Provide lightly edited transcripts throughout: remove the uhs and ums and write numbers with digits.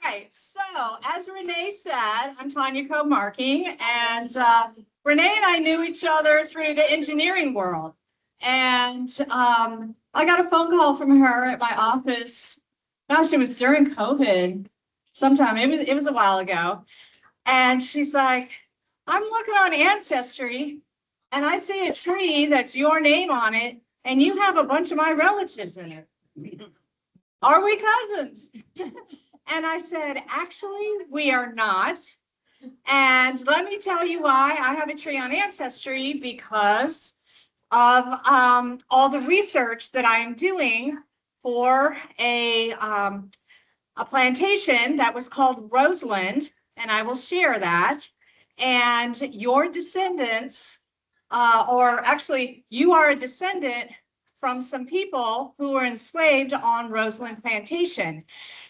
right, so as Renee said, I'm Tonja Koob marking, and Renee and I knew each other through the engineering world. And I got a phone call from her at my office. Gosh, it was during COVID sometime. It was a while ago. And she's like, I'm looking on Ancestry and I see a tree that's your name on it, and you have a bunch of my relatives in it. Are we cousins? And I said, actually, we are not. And let me tell you why. I have a tree on Ancestry because of all the research that I am doing for a plantation that was called Roseland, and I will share that. And your descendants, or actually, you are a descendant from some people who were enslaved on Roseland Plantation.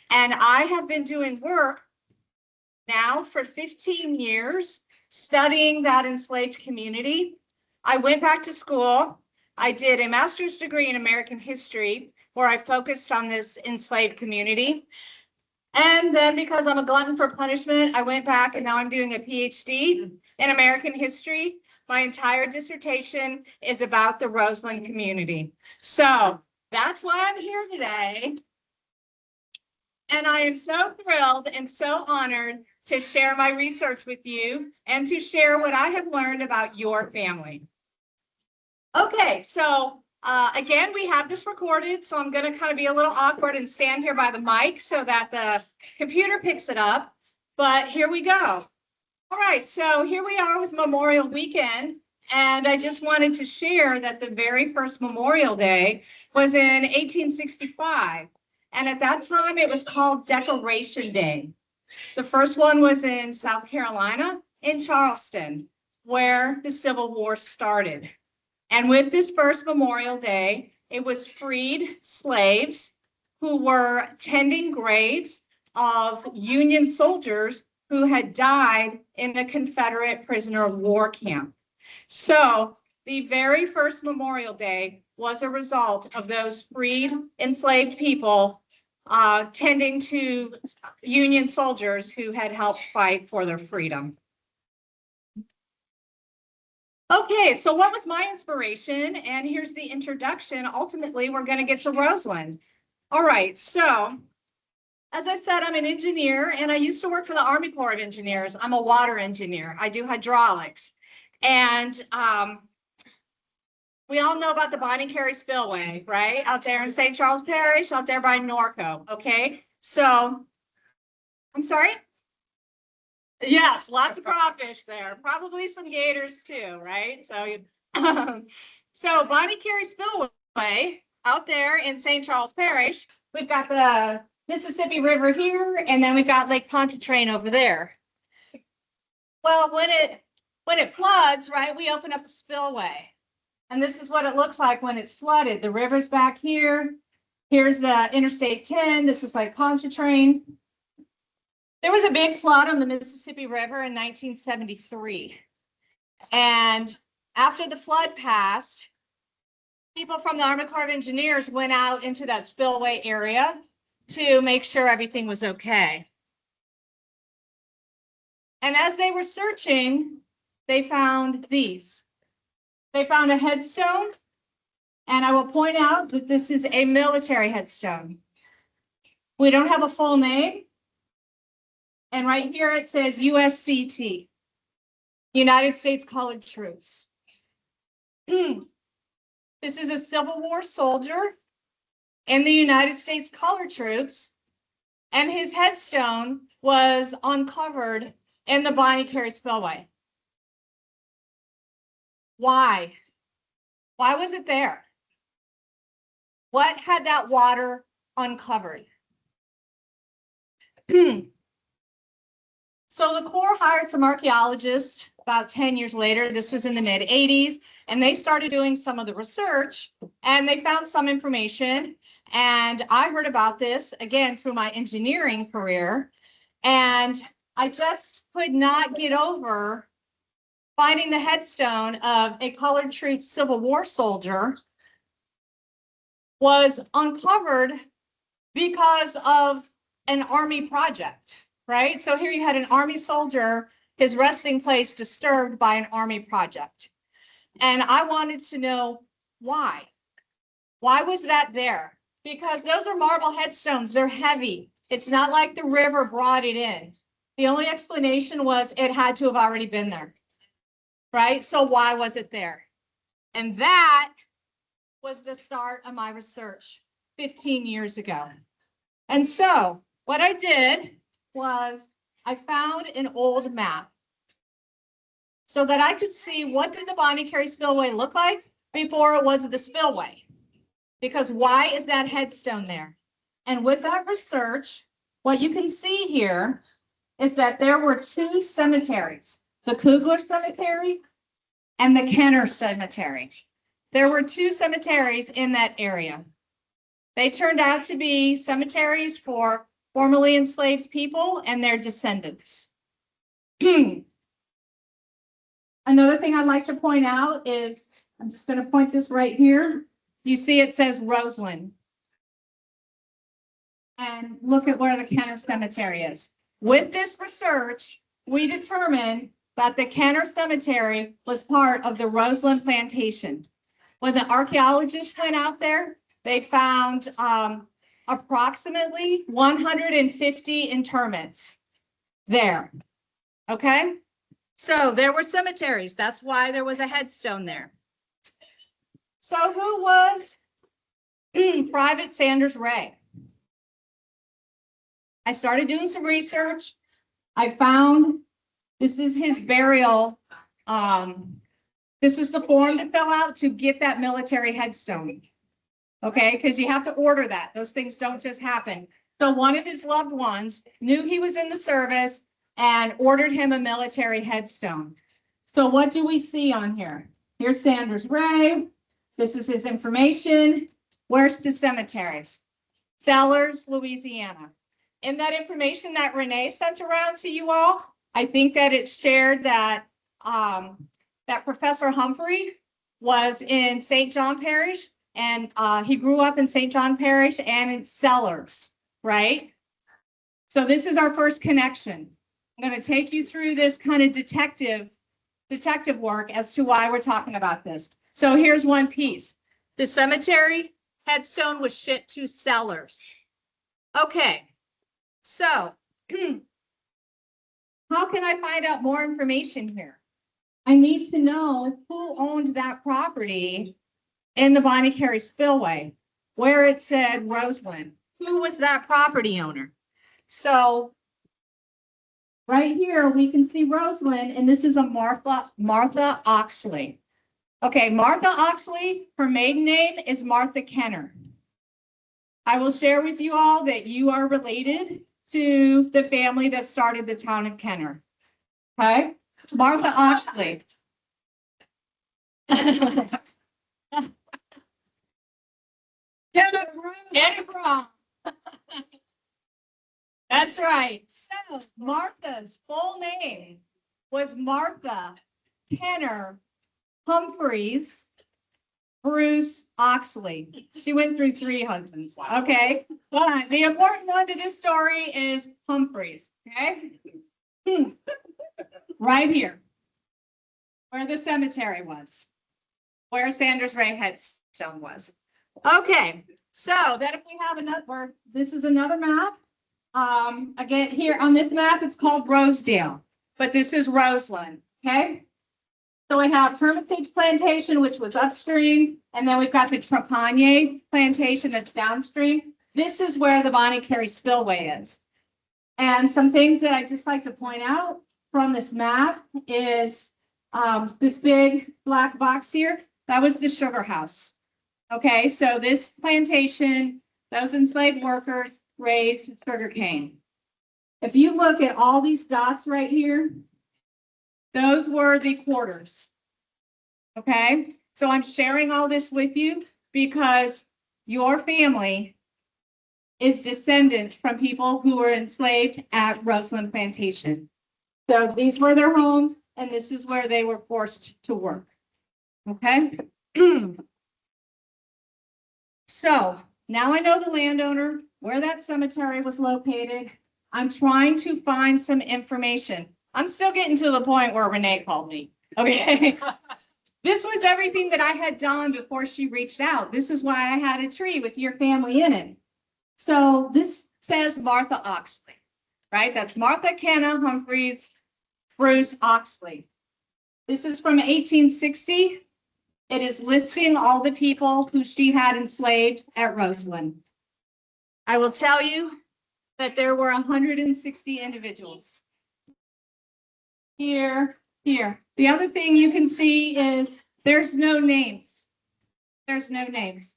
And I have been doing work now for 15 years studying that enslaved community. I went back to school. I did a master's degree in American history where I focused on this enslaved community. And then because I'm a glutton for punishment, I went back and now I'm doing a PhD in American history. My entire dissertation is about the Roseland community. So that's why I'm here today. And I am so thrilled and so honored to share my research with you and to share what I have learned about your family. Okay, so again, we have this recorded, so I'm going to kind of be a little awkward and stand here by the mic so that the computer picks it up. But here we go. All right, so here we are with Memorial Weekend. And I just wanted to share that the very first Memorial Day was in 1865. And at that time, it was called Decoration Day. The first one was in South Carolina, in Charleston, where the Civil War started. And with this first Memorial Day, it was freed slaves who were tending graves of Union soldiers who had died in a Confederate prisoner of war camp. So the very first Memorial Day was a result of those freed enslaved people tending to Union soldiers who had helped fight for their freedom. Okay, so what was my inspiration? And here's the introduction. Ultimately, we're going to get to Roseland. All right, so as I said, I'm an engineer, and I used to work for the Army Corps of Engineers. I'm a water engineer. I do hydraulics. And we all know about the Bonnie Carey Spillway, right? Out there in St. Charles Parish, out there by Norco, okay? So, I'm sorry? Yes, lots of crawfish there. Probably some gators too, right? So, so Bonnie Carey Spillway out there in St. Charles Parish, we've got the Mississippi River here, and then we've got Lake Pontchartrain over there. Well, when it floods, right, we open up the spillway. And this is what it looks like when it's flooded. The river's back here. Here's the Interstate 10. This is Lake Pontchartrain. There was a big flood on the Mississippi River in 1973. And after the flood passed, people from the Army Corps of Engineers went out into that spillway area to make sure everything was okay. And as they were searching, they found these. They found a headstone, and I will point out that this is a military headstone. We don't have a full name. And right here it says USCT, United States Colored Troops. This is a Civil War soldier in the United States Colored Troops, and his headstone was uncovered in the Bonnie Carey Spillway. Why? Why was it there? What had that water uncovered? So the Corps hired some archaeologists about 10 years later. This was in the mid-'80s, and they started doing some of the research, and they found some information. And I heard about this, again, through my engineering career, and I just could not get over finding the headstone of a colored troop Civil War soldier was uncovered because of an army project, right? So here you had an army soldier, his resting place disturbed by an army project. And I wanted to know why. Why was that there? Because those are marble headstones. They're heavy. It's not like the river brought it in. The only explanation was it had to have already been there, right? So why was it there? And that was the start of my research 15 years ago. And so what I did was I found an old map so that I could see what did the Bonnie Carey Spillway look like before it was the spillway. Because why is that headstone there? And with that research, what you can see here is that there were two cemeteries, the Kugler Cemetery and the Kenner Cemetery. There were two cemeteries in that area. They turned out to be cemeteries for formerly enslaved people and their descendants. Another thing I'd like to point out is, I'm just going to point this right here. You see it says Roseland. And look at where the Kenner Cemetery is. With this research, we determined that the Kenner Cemetery was part of the Roseland plantation. When the archaeologists went out there, they found approximately 150 interments there. Okay? So there were cemeteries. That's why there was a headstone there. So who was Private Sanders Ray? I started doing some research. I found this is his burial. This is the form to fill out to get that military headstone. Okay, because you have to order that. Those things don't just happen. So one of his loved ones knew he was in the service and ordered him a military headstone. So what do we see on here? Here's Sanders Ray. This is his information. Where's the cemeteries? Sellers, Louisiana. In that information that Renee sent around to you all, I think that it shared that that Professor Humphrey was in St. John Parish, and he grew up in St. John Parish and in Sellers, right? So this is our first connection. I'm going to take you through this kind of detective work as to why we're talking about this. So here's one piece. The cemetery headstone was shipped to Sellers. Okay, so how can I find out more information here? I need to know who owned that property in the Bonnie Carey Spillway, where it said Roseland. Who was that property owner? So right here, we can see Roseland, and this is a Martha Oxley. Okay, Martha Oxley, her maiden name is Martha Kenner. I will share with you all that you are related to the family that started the town of Kenner. Okay, Martha Oxley. Get it wrong. That's right. So Martha's full name was Martha Kenner Humphreys Bruce Oxley. She went through 3 husbands. Okay. But the important one to this story is Humphreys. Okay. Right here, where the cemetery was, where Sanders Ray headstone was. Okay. So then if we have another, this is another map. Again, here on this map, it's called Rosedale, but this is Roseland. Okay. So we have Hermitage Plantation, which was upstream, and then we've got the Trapanier Plantation that's downstream. This is where the Bonnie Carey Spillway is. And some things that I just like to point out from this map is this big black box here. That was the sugar house. Okay, so this plantation, those enslaved workers raised sugar cane. If you look at all these dots right here, those were the quarters. Okay, so I'm sharing all this with you because your family is descendant from people who were enslaved at Roseland Plantation. So these were their homes, and this is where they were forced to work. Okay. So now I know the landowner, where that cemetery was located. I'm trying to find some information. I'm still getting to the point where Renee called me. Okay. This was everything that I had done before she reached out. This is why I had a tree with your family in it. So this says Martha Oxley, right? That's Martha Kenna Humphreys, Bruce Oxley. This is from 1860. It is listing all the people who she had enslaved at Roseland. I will tell you that there were 160 individuals. Here. The other thing you can see is there's no names. There's no names.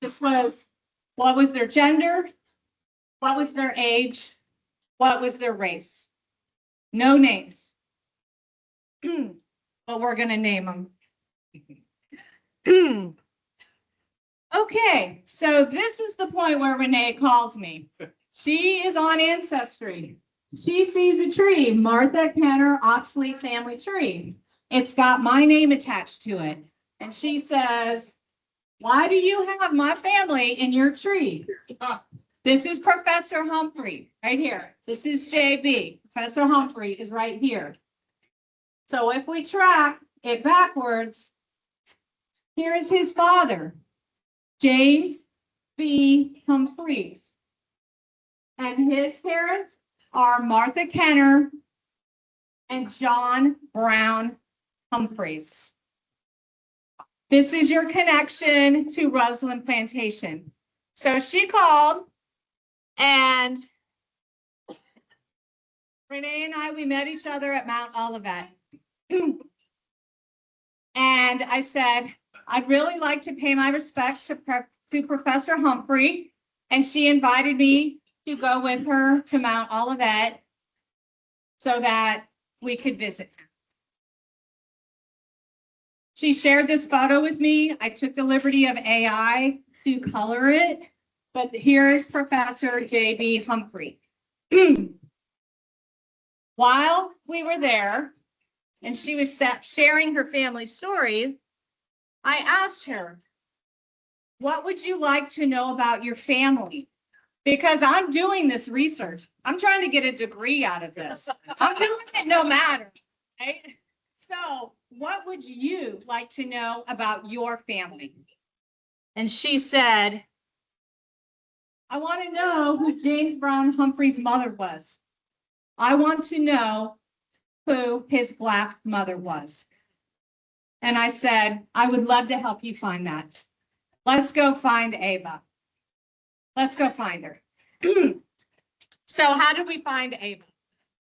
This was what was their gender, what was their age, what was their race. No names. But we're going to name them. Okay, so this is the point where Renee calls me. She is on Ancestry. She sees a tree, Martha Kenner Oxley family tree. It's got my name attached to it. And she says, why do you have my family in your tree? This is Professor Humphrey right here. This is JB. Professor Humphrey is right here. So if we track it backwards, here is his father, James B. Humphreys. And his parents are Martha Kenner and John Brown Humphreys. This is your connection to Roseland Plantation. So she called, and Renee and I, we met each other at Mount Olivet. And I said, I'd really like to pay my respects to Professor Humphrey. And she invited me to go with her to Mount Olivet so that we could visit him. She shared this photo with me. I took the liberty of AI to color it, but here is Professor J.B. Humphrey. While we were there, and she was sharing her family stories, I asked her, what would you like to know about your family? Because I'm doing this research. I'm trying to get a degree out of this. I'm doing it no matter, right? So what would you like to know about your family? And she said, I want to know who James Brown Humphrey's mother was. I want to know who his Black mother was. And I said, I would love to help you find that. Let's go find Eva. Let's go find her. So how did we find Eva?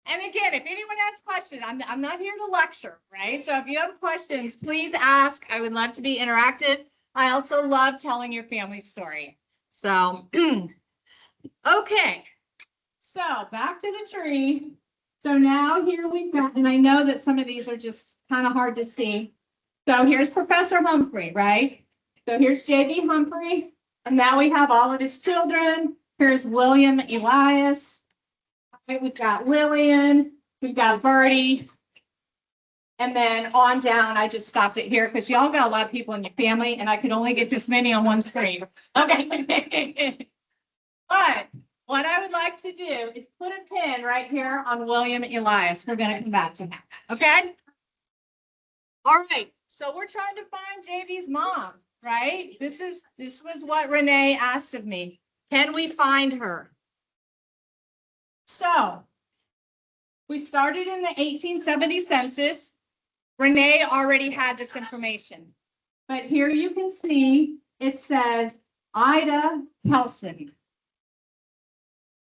And again, if anyone has questions, I'm not here to lecture, right? So if you have questions, please ask. I would love to be interactive. I also love telling your family story. So, okay. So back to the tree. So now here we've got, and I know that some of these are just kind of hard to see. So here's Professor Humphrey, right? So here's J.B. Humphrey. And now we have all of his children. Here's William Elias. Right, we've got Lillian. We've got Bertie. And then on down, I just stopped it here because y'all got a lot of people in your family, and I could only get this many on one screen. Okay. But what I would like to do is put a pin right here on William Elias. We're going to come back to that. Okay? All right. So we're trying to find JB's mom, right? This was what Renee asked of me. Can we find her? So we started in the 1870 census. Renee already had this information. But here you can see it says Ida Kelson.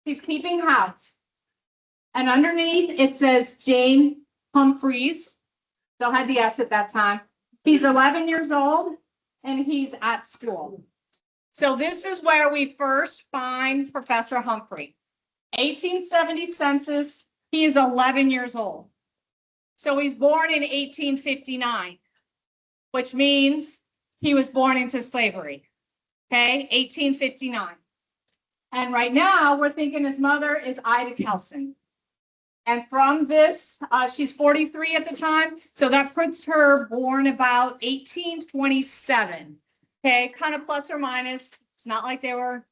She's keeping house. And underneath it says Jane Humphreys. Still had the S at that time. He's 11 years old and he's at school. So this is where we first find Professor Humphrey. 1870 census, he is 11 years old. So he's born in 1859, which means he was born into slavery. Okay, 1859. And right now we're thinking his mother is Ida Kelson. And from this, she's 43 at the time. So that puts her born about 1827. Okay, kind of plus or minus. It's not like they were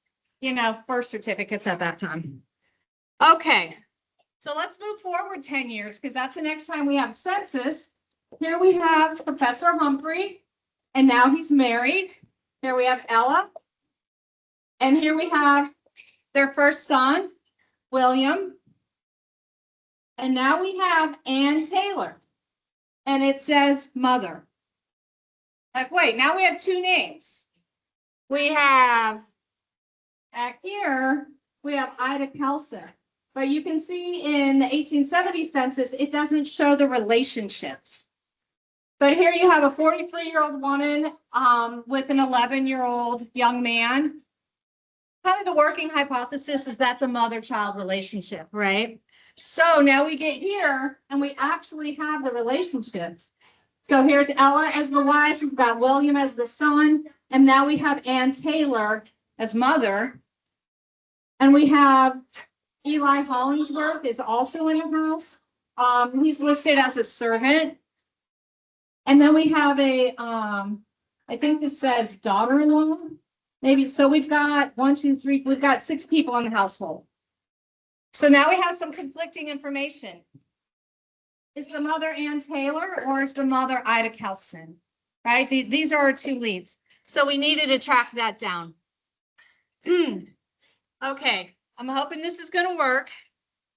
birth certificates at that time. Okay, so let's move forward 10 years because that's the next time we have census. Here we have Professor Humphrey, and now he's married. Here we have Ella, and here we have their first son, William. And now we have Ann Taylor, and it says mother. Wait, now we have two names. We have, back here, we have Ida Kelson. But you can see in the 1870 census, it doesn't show the relationships. But here you have a 43-year-old woman with an 11-year-old young man. Kind of the working hypothesis is that's a mother-child relationship, right? So now we get here and we actually have the relationships. So here's Ella as the wife, we've got William as the son, and now we have Ann Taylor as mother. And we have Eli Hollingsworth is also in the house. He's listed as a servant. And then we have a, I think this says daughter-in-law, maybe. So we've got 1, 2, 3, we've got 6 people in the household. So now we have some conflicting information. Is the mother Ann Taylor or is the mother Ida Kelson? Right? These are our two leads. So we needed to track that down. Okay, I'm hoping this is going to work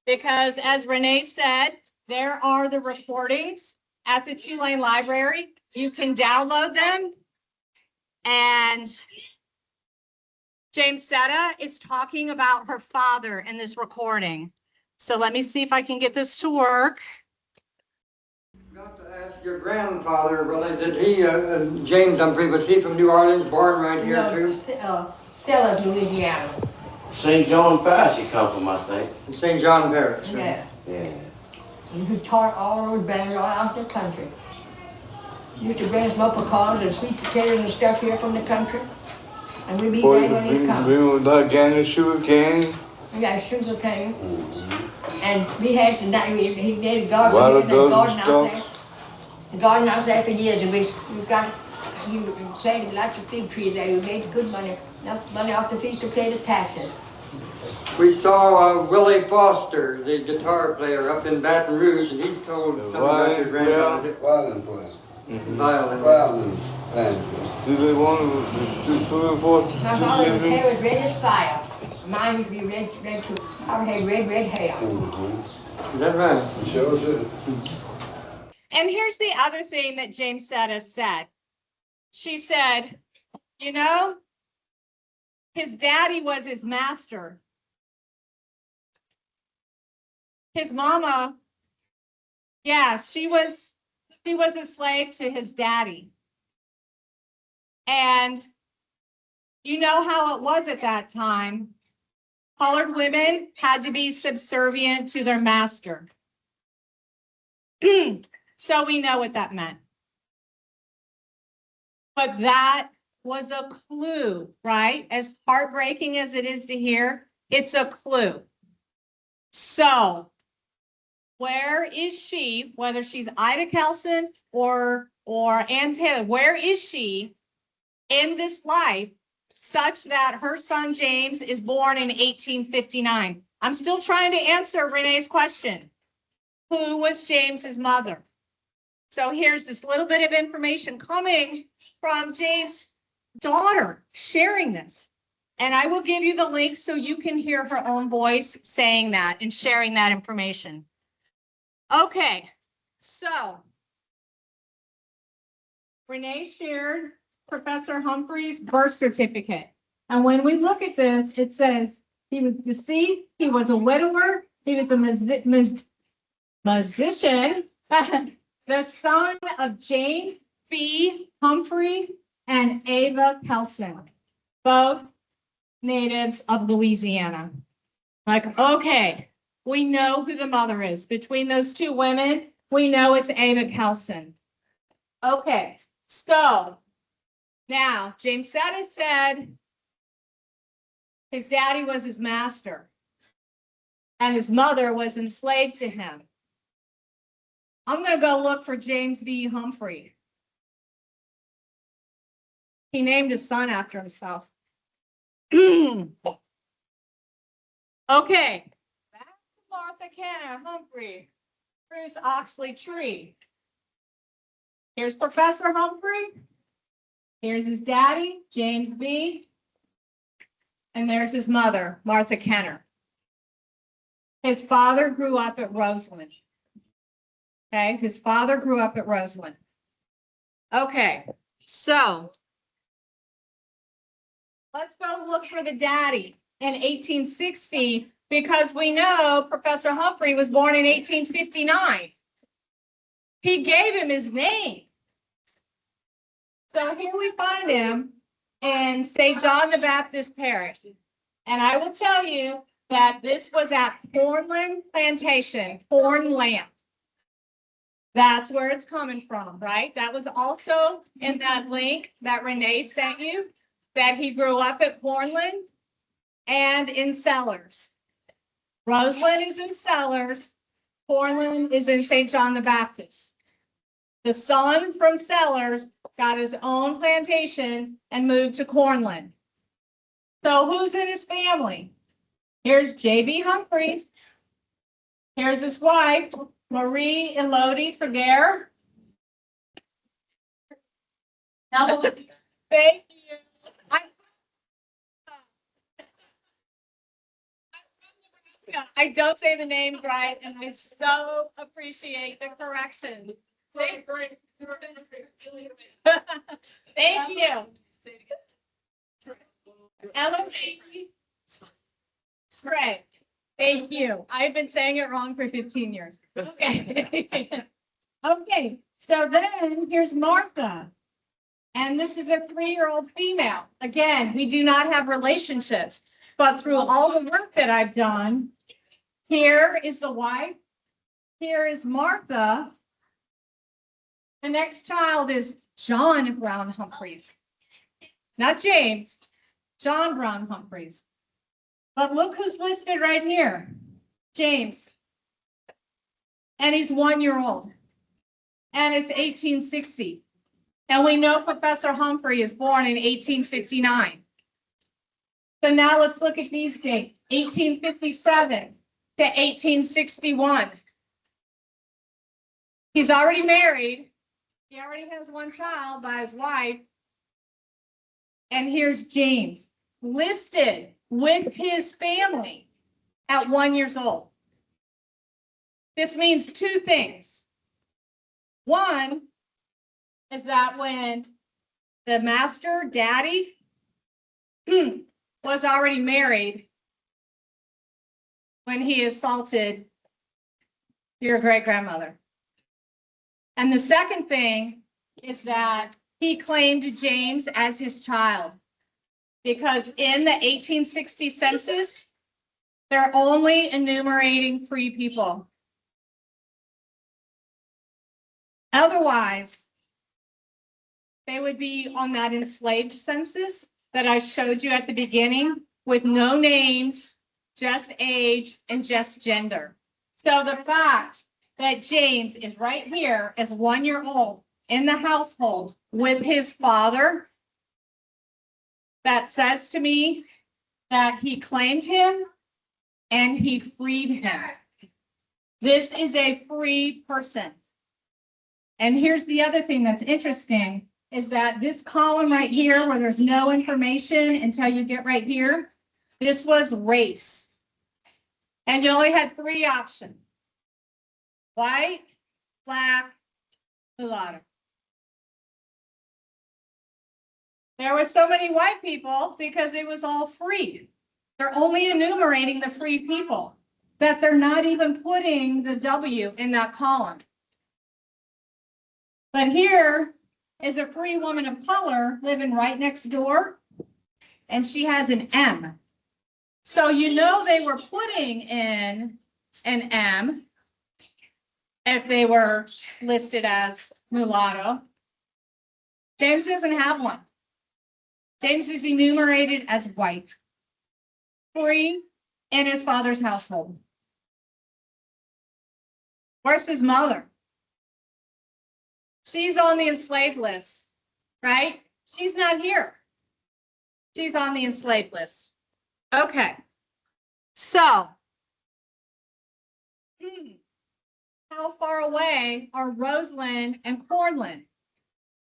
because as Renee said, there are the recordings at the Tulane Library. You can download them. And James Setta is talking about her father in this recording. So let me see if I can get this to work. Got to ask your grandfather, really, did he, James Humphrey, was he from New Orleans, born right here too? Stella, Louisiana. St. John Parish he come from, I think. St. John Parish. Yeah. Yeah. And he taught all those bands all out the country. Used to bring some pecans and sweet potatoes and stuff here from the country. And we'd be there when he come. Bring like candy, sugar cane. Yeah, sugar cane. And we had some, he made a garden, Wild and a garden out dozen there. The garden out there for years, and we got, he planted lots of fig trees there. We made good money, enough money off the fees to pay the taxes. We saw Willie Foster, the guitar player up in Baton Rouge, and he told something about your grandfather. Violin player. Violin. Violin. And See, they wanted to put it for. My father's hair was red as fire. Mine used to be red too. I had red hair. Is that right? sure did. And here's the other thing that James Setta said. She said, his daddy was his master. His mama, yeah, she was a slave to his daddy. And you know how it was at that time. Colored women had to be subservient to their master. So we know what that meant. But that was a clue, right? As heartbreaking as it is to hear, it's a clue. So where is she, whether she's Ida Kelson or Ann Taylor, where is she in this life such that her son James is born in 1859? I'm still trying to answer Renee's question. Who was James's mother? So here's this little bit of information coming from James' daughter sharing this. And I will give you the link so you can hear her own voice saying that and sharing that information. Okay, so Renee shared Professor Humphrey's birth certificate. And when we look at this, it says he was deceased, he was a widower, he was a musician, the son of James B. Humphrey and Eva Kelson, both natives of Louisiana. Like, okay, we know who the mother is. Between those two women, we know it's Eva Kelson. Okay, so now James Setta said his daddy was his master and his mother was enslaved to him. I'm going to go look for James B. Humphrey. He named his son after himself. Okay, back to Martha Kenna Humphrey, Bruce Oxley Tree. Here's Professor Humphrey. Here's his daddy, James B. And there's his mother, Martha Kenner. His father grew up at Roseland. Okay, his father grew up at Roseland. Okay, so let's go look for the daddy in 1860 because we know Professor Humphrey was born in 1859. He gave him his name. So here we find him in St. John the Baptist Parish. And I will tell you that this was at Cornland Plantation, Cornland. That's where it's coming from, right? That was also in that link that Renee sent you, that he grew up at Cornland and in Sellers. Roseland is in Sellers. Cornland is in St. John the Baptist. The son from Sellers got his own plantation and moved to Cornland. So who's in his family? Here's J.B. Humphreys. Here's his wife, Marie Elodie Tregear. Now, thank you. I don't say the name right, and I so appreciate the correction. Thank you. Elodie Trey. Thank you. I've been saying it wrong for 15 years. Okay. Okay. So then here's Martha. And this is a 3-year-old female. Again, we do not have relationships, but through all the work that I've done, here is the wife. Here is Martha. The next child is John Brown Humphreys. Not James, John Brown Humphreys. But look who's listed right here, James. And he's 1 year old. And it's 1860. And we know Professor Humphrey is born in 1859. So now let's look at these dates, 1857 to 1861. He's already married. He already has one child by his wife. And here's James, listed with his family at 1 year old. This means two things. One is that when the master daddy was already married when he assaulted your great-grandmother. And the second thing is that he claimed James as his child because in the 1860 census, they're only enumerating free people. Otherwise, they would be on that enslaved census that I showed you at the beginning with no names, just age, and just gender. So the fact that James is right here as 1 year old in the household with his father, that says to me that he claimed him and he freed him. This is a free person. And here's the other thing that's interesting is that this column right here where there's no information until you get right here, this was race. And you only had 3 options: white, black, mulatto. There were so many white people because it was all free. They're only enumerating the free people, that they're not even putting the W in that column. But here is a free woman of color living right next door, and she has an M. So you know they were putting in an M if they were listed as mulatto. James doesn't have one. James is enumerated as white, free in his father's household. Where's his mother? She's on the enslaved list, right? She's not here. She's on the enslaved list. Okay. So, how far away are Roseland and Cornland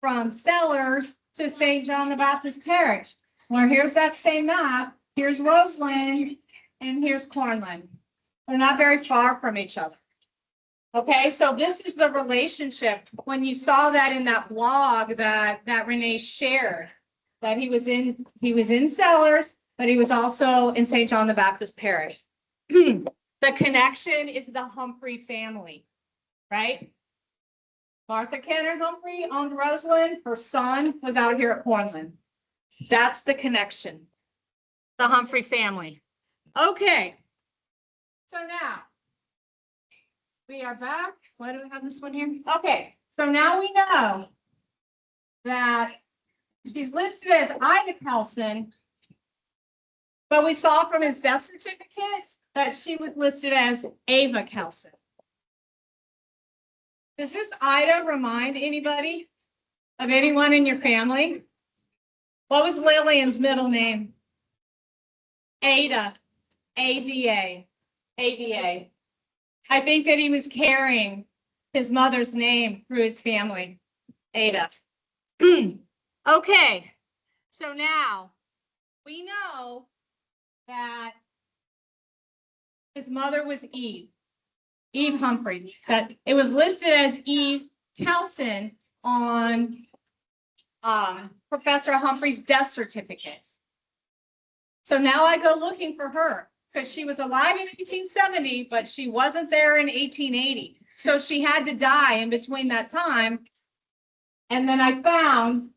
from Sellers to St. John the Baptist Parish? Well, here's that same map. Here's Roseland and here's Cornland. They're not very far from each other. Okay, so this is the relationship. When you saw that in that blog that Renee shared, that he was in Sellers, but he was also in St. John the Baptist Parish. The connection is the Humphrey family, right? Martha Kenner Humphrey owned Roseland. Her son was out here at Cornland. That's the connection. The Humphrey family. Okay. So now we are back. Why do we have this one here? Okay. So now we know that she's listed as Ida Kelson, but we saw from his death certificate that she was listed as Eva Kelson. Does this Ida remind anybody of anyone in your family? What was Lillian's middle name? Ada. A-D-A. A-D-A. I think that he was carrying his mother's name through his family. Ada. Okay. So now we know that his mother was Eve Humphrey. That it was listed as Eve Kelson on Professor Humphrey's death certificates. So now I go looking for her because she was alive in 1870, but she wasn't there in 1880. So she had to die in between that time. And then I found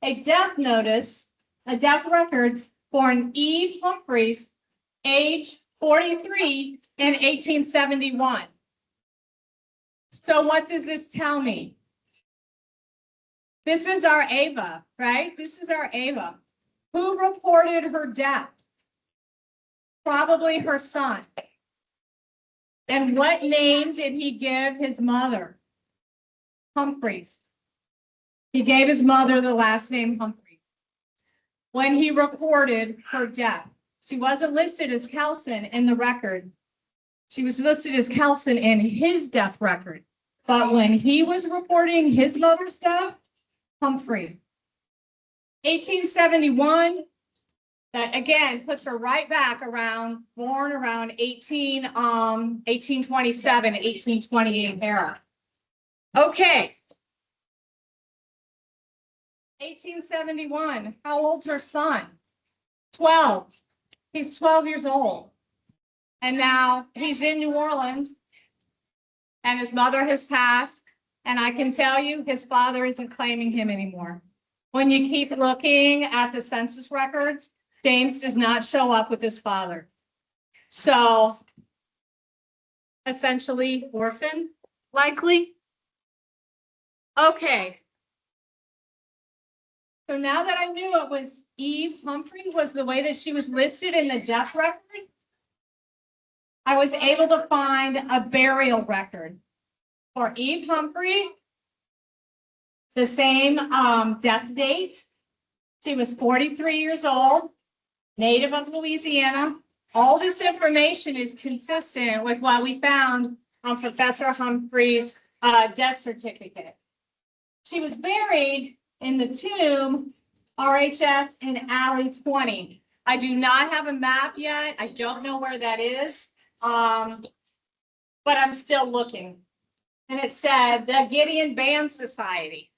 a death notice, a death record for an Eve Humphreys, age 43 in 1871. So what does this tell me? This is our Eva, right? This is our Eva. Who reported her death? Probably her son. And what name did he give his mother? Humphreys. He gave his mother the last name Humphrey. When he reported her death, she wasn't listed as Kelson in the record. She was listed as Kelson in his death record. But when he was reporting his mother's death, Humphrey. 1871, that again puts her right back around, born around 1827, 1828 era. Okay. 1871, how old's her son? 12. He's 12 years old. And now he's in New Orleans and his mother has passed. And I can tell you his father isn't claiming him anymore. When you keep looking at the census records, James does not show up with his father. So essentially orphan, likely. Okay. So now that I knew it was Eve Humphrey was the way that she was listed in the death record, I was able to find a burial record for Eve Humphrey, the same death date. She was 43 years old, native of Louisiana. All this information is consistent with what we found on Professor Humphrey's death certificate. She was buried in the tomb RHS in Alley 20. I do not have a map yet. I don't know where that is, but I'm still looking. And it said the Gideon Band Society,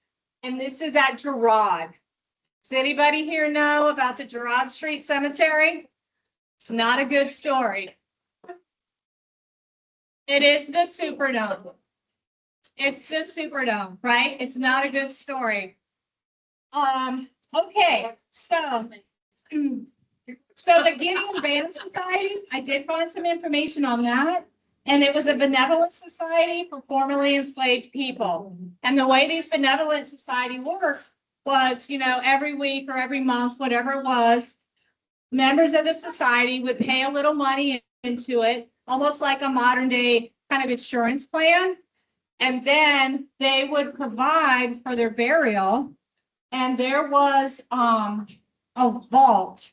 and this is at Girard. Does anybody here know about the Girard Street Cemetery? It's not a good story. It is the Superdome. It's the Superdome, right? It's not a good story. Okay, so the Gideon Band Society, I did find some information on that. And it was a benevolent society for formerly enslaved people. And the way these benevolent society worked was, every week or every month, whatever it was, members of the society would pay a little money into it, almost like a modern day kind of insurance plan. And then they would provide for their burial. And there was a vault,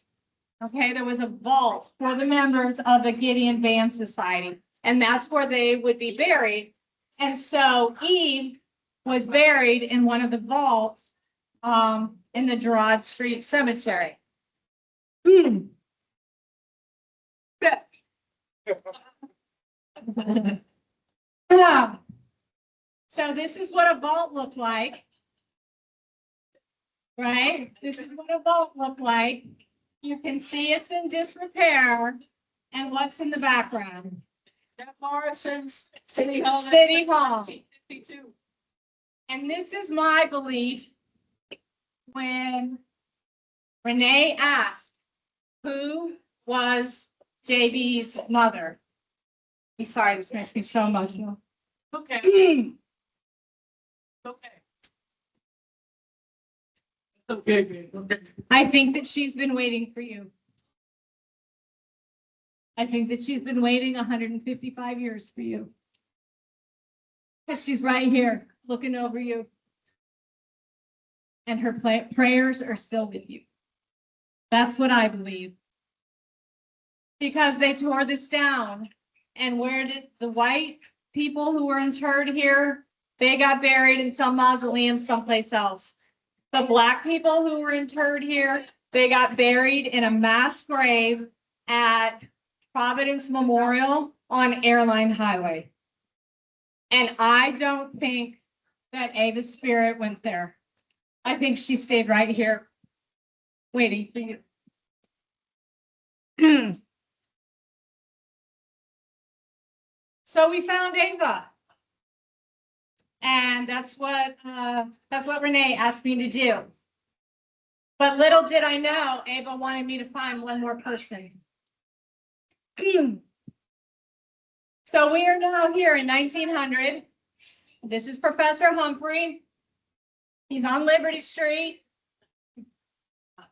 Okay, there was a vault for the members of the Gideon Band Society, and that's where they would be buried. And so Eve was buried in one of the vaults in the Gerard Street Cemetery. Yeah. So this is what a vault looked like. Right? This is what a vault looked like. You can see it's in disrepair. And what's in the background? Jeff Morrison's City Hall. City Hall. 1952. And this is my belief when Renee asked who was JB's mother. I'm sorry, this makes me so emotional. Okay. Okay. Okay. Okay. I think that she's been waiting for you. I think that she's been waiting 155 years for you. Because she's right here looking over you. And her prayers are still with you. That's what I believe. Because they tore this down. And where did the white people who were interred here, they got buried in some mausoleum someplace else. The black people who were interred here, they got buried in a mass grave at Providence Memorial on Airline Highway. And I don't think that Eva's spirit went there. I think she stayed right here, waiting for you. So we found Eva. And that's what Renee asked me to do. But little did I know, Eva wanted me to find one more person. So we are now here in 1900. This is Professor Humphrey. He's on Liberty Street.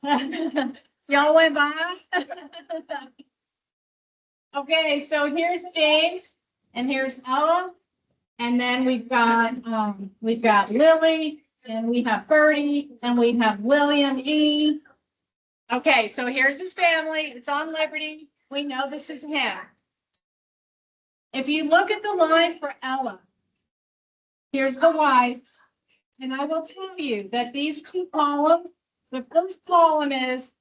Y'all went by? Okay, so here's James and here's Ella. And then we've got Lily, and we have Bertie, and we have William E. Okay, so here's his family. It's on Liberty. We know this is him. If you look at the line for Ella, here's the wife. And I will tell you that these two columns, the first column is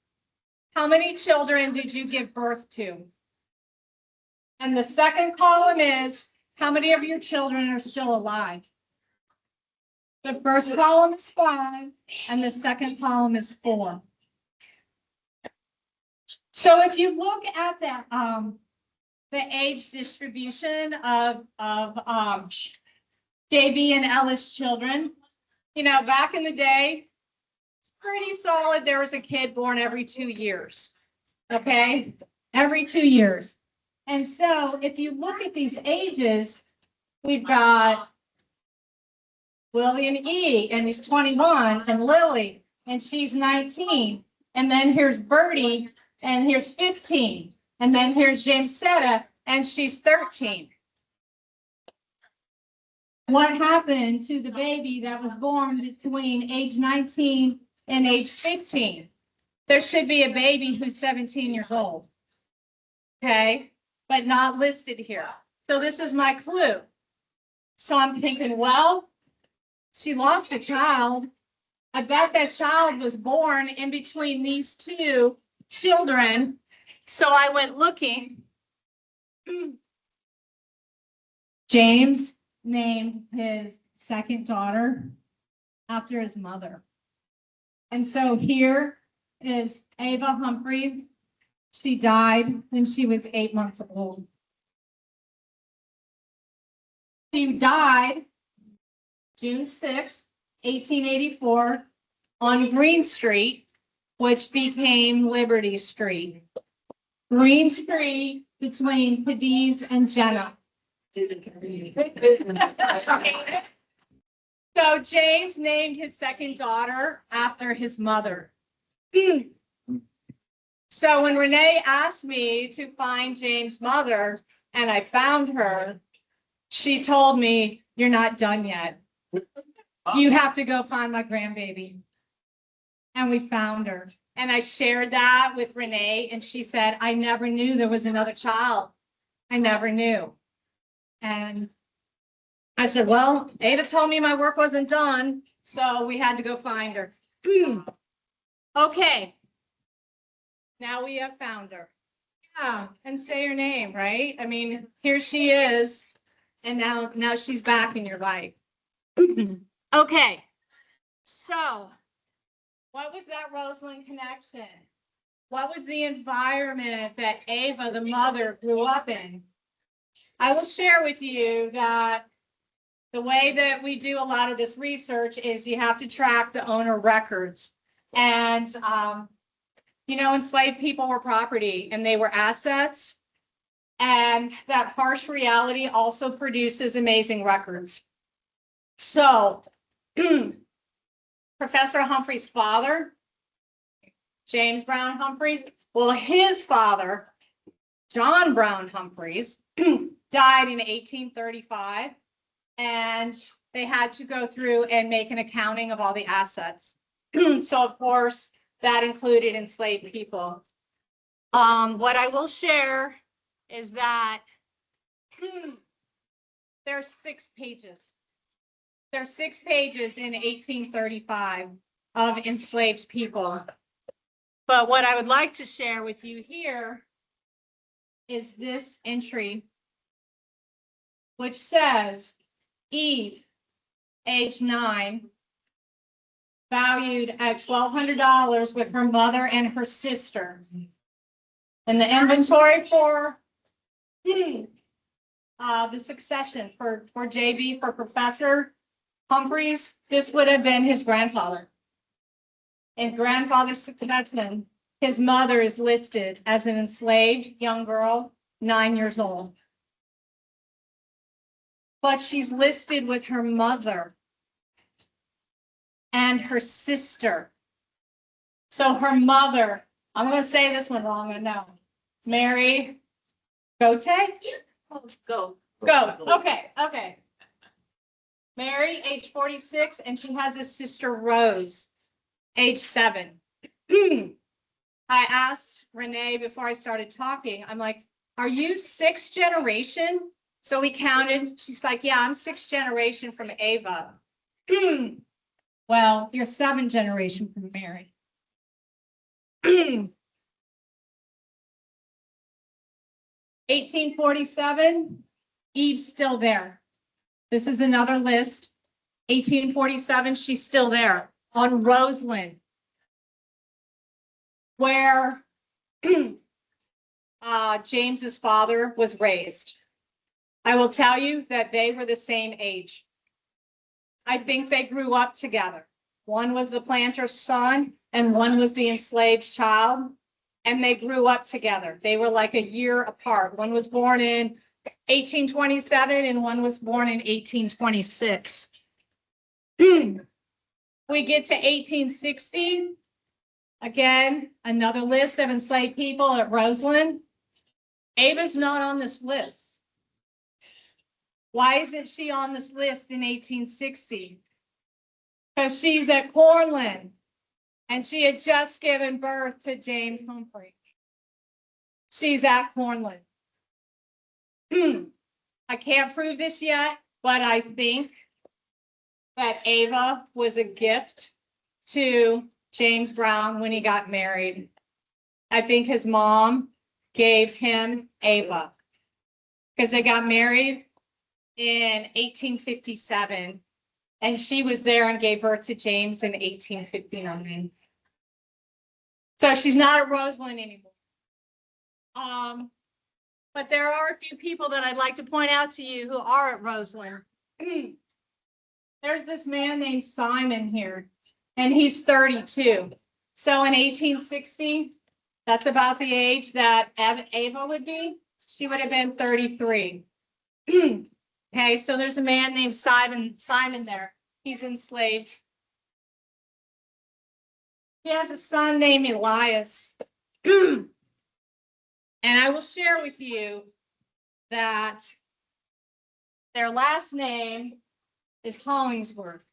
how many children did you give birth to? And the second column is how many of your children are still alive? The first column is 5, and the second column is 4. So if you look at that, the age distribution of JB and Ella's children, you know, back in the day, it's pretty solid. There was a kid born every 2 years. Okay, every 2 years. And so if you look at these ages, we've got William E., and he's 21, and Lily, and she's 19. And then here's Bertie, and here's 15. And then here's Jamesetta, and she's 13. What happened to the baby that was born between age 19 and age 15? There should be a baby who's 17 years old. Okay, but not listed here. So this is my clue. So I'm thinking, well, she lost a child. I bet that child was born in between these two children. So I went looking. James named his second daughter after his mother. And so here is Eva Humphrey. She died when she was 8 months old. She died June 6, 1884 on Green Street, which became Liberty Street. Green Street between Cadiz and Jenna. So James named his second daughter after his mother. So when Renee asked me to find James' mother and I found her, she told me, "You're not done yet. You have to go find my grandbaby." And we found her. And I shared that with Renee, and she said, I never knew there was another child. I never knew. And I said, well, Ava told me my work wasn't done, so we had to go find her. Okay. Now we have found her. Yeah, and say her name, right? I mean, here she is, and now she's back in your life. Okay. So, what was that Roseland connection? What was the environment that Ava, the mother, grew up in? I will share with you that the way that we do a lot of this research is you have to track the owner records. And, enslaved people were property and they were assets. And that harsh reality also produces amazing records. So, Professor Humphrey's father, James Brown Humphreys, well, his father, John Brown Humphreys, died in 1835, and they had to go through and make an accounting of all the assets. So, of course, that included enslaved people. What I will share is that there's 6 pages. There's 6 pages in 1835 of enslaved people. But what I would like to share with you here is this entry, which says Eve, age 9, valued at $1,200 with her mother and her sister. And the inventory for the succession for JB, for Professor Humphreys, this would have been his grandfather. In grandfather's succession, his mother is listed as an enslaved young girl, 9 years old. But she's listed with her mother and her sister. So her mother, I'm going to say this one wrong, I know. Mary Gote? Go. Okay. Mary, age 46, and she has a sister, Rose, age 7. I asked Renee before I started talking, I'm like, are you 6th generation? So we counted. She's like, yeah, I'm 6th generation from Ava. Well, you're 7th generation from Mary. 1847, Eve's still there. This is another list. 1847, she's still there on Roseland, where James's father was raised. I will tell you that they were the same age. I think they grew up together. One was the planter's son and one was the enslaved child, and they grew up together. They were like a year apart. One was born in 1827 and one was born in 1826. We get to 1860. Again, another list of enslaved people at Roseland. Ava's not on this list. Why isn't she on this list in 1860? Because she's at Cornland and she had just given birth to James Humphrey. She's at Cornland. I can't prove this yet, but I think that Ava was a gift to James Brown when he got married. I think his mom gave him Ava because they got married in 1857 and she was there and gave birth to James in 1859. So she's not at Roseland anymore. But there are a few people that I'd like to point out to you who are at Roseland. There's this man named Simon here, and he's 32. So in 1860, that's about the age that Ava would be. She would have been 33. Okay, so there's a man named Simon there. He's enslaved. He has a son named Elias. And I will share with you that their last name is Hollingsworth.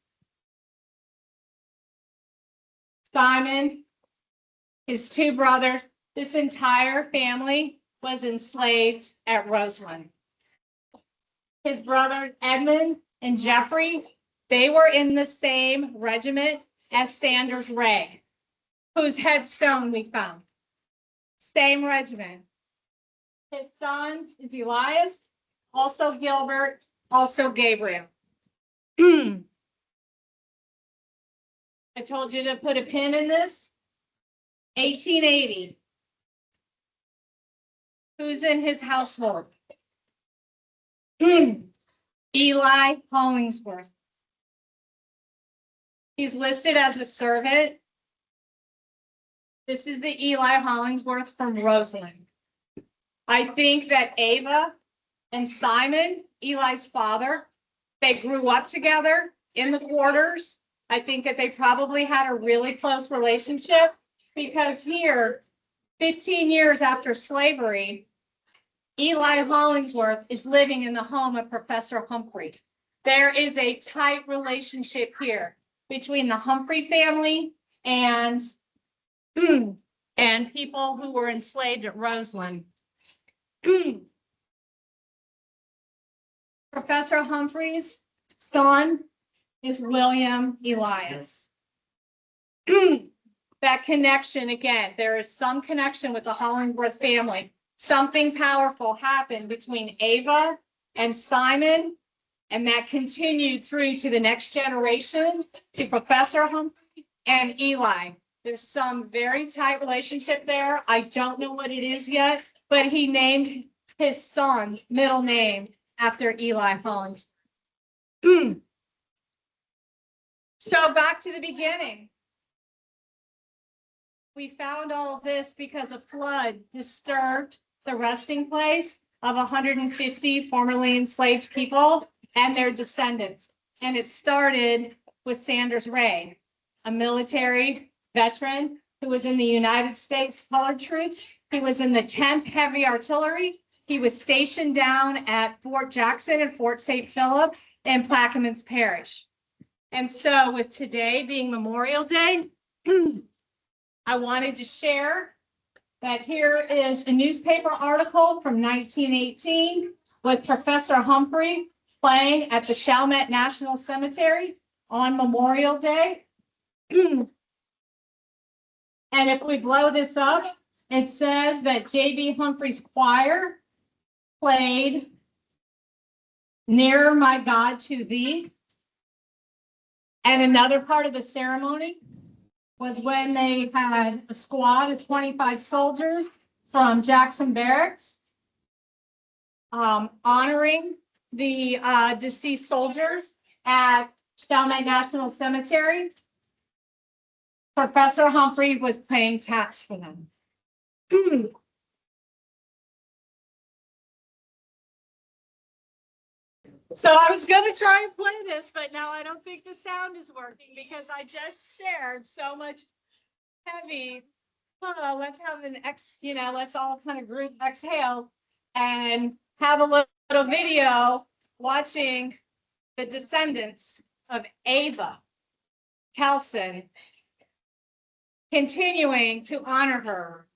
Simon his two brothers. This entire family was enslaved at Roseland. His brothers Edmund and Jeffrey, they were in the same regiment as Sanders Ray, whose headstone we found. Same regiment. His son is Elias, also Gilbert, also Gabriel. I told you to put a pin in this. 1880. Who's in his household? Eli Hollingsworth. He's listed as a servant. This is the Eli Hollingsworth from Roseland. I think that Eva and Simon, Eli's father, they grew up together in the quarters. I think that they probably had a really close relationship because here, 15 years after slavery, Eli Hollingsworth is living in the home of Professor Humphrey. There is a tight relationship here between the Humphrey family and people who were enslaved at Roseland. Professor Humphrey's son is William Elias. That connection, again, there is some connection with the Hollingsworth family. Something powerful happened between Eva and Simon, and that continued through to the next generation, to Professor Humphrey and Eli. There's some very tight relationship there. I don't know what it is yet, but he named his son's middle name after Eli Hollingsworth. So back to the beginning. We found all of this because a flood disturbed the resting place of 150 formerly enslaved people and their descendants. And it started with Sanders Ray, a military veteran who was in the United States Colored Troops. He was in the 10th Heavy Artillery. He was stationed down at Fort Jackson and Fort St. Philip in Plaquemines Parish. And so with today being Memorial Day, I wanted to share that here is a newspaper article from 1918 with Professor Humphrey playing at the Chalmette National Cemetery on Memorial Day. And if we blow this up, it says that J.B. Humphrey's choir played Nearer My God to Thee. And another part of the ceremony was when they had a squad of 25 soldiers from Jackson Barracks honoring the deceased soldiers at Chalmette National Cemetery. Professor Humphrey was paying tax for them. So I was going to try and play this, but now I don't think the sound is working because I just shared so much heavy. Oh, let's have an let's all kind of group exhale and have a little video watching the descendants of Eva Kelson continuing to honor her.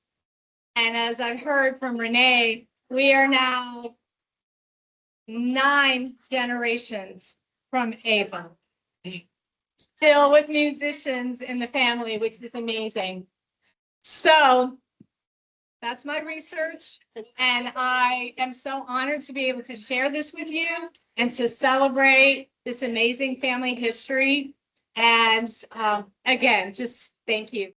And as I've heard from Renee, we are now 9 generations from Eva. Still with musicians in the family, which is amazing. So that's my research. And I am so honored to be able to share this with you and to celebrate this amazing family history. And again, just thank you.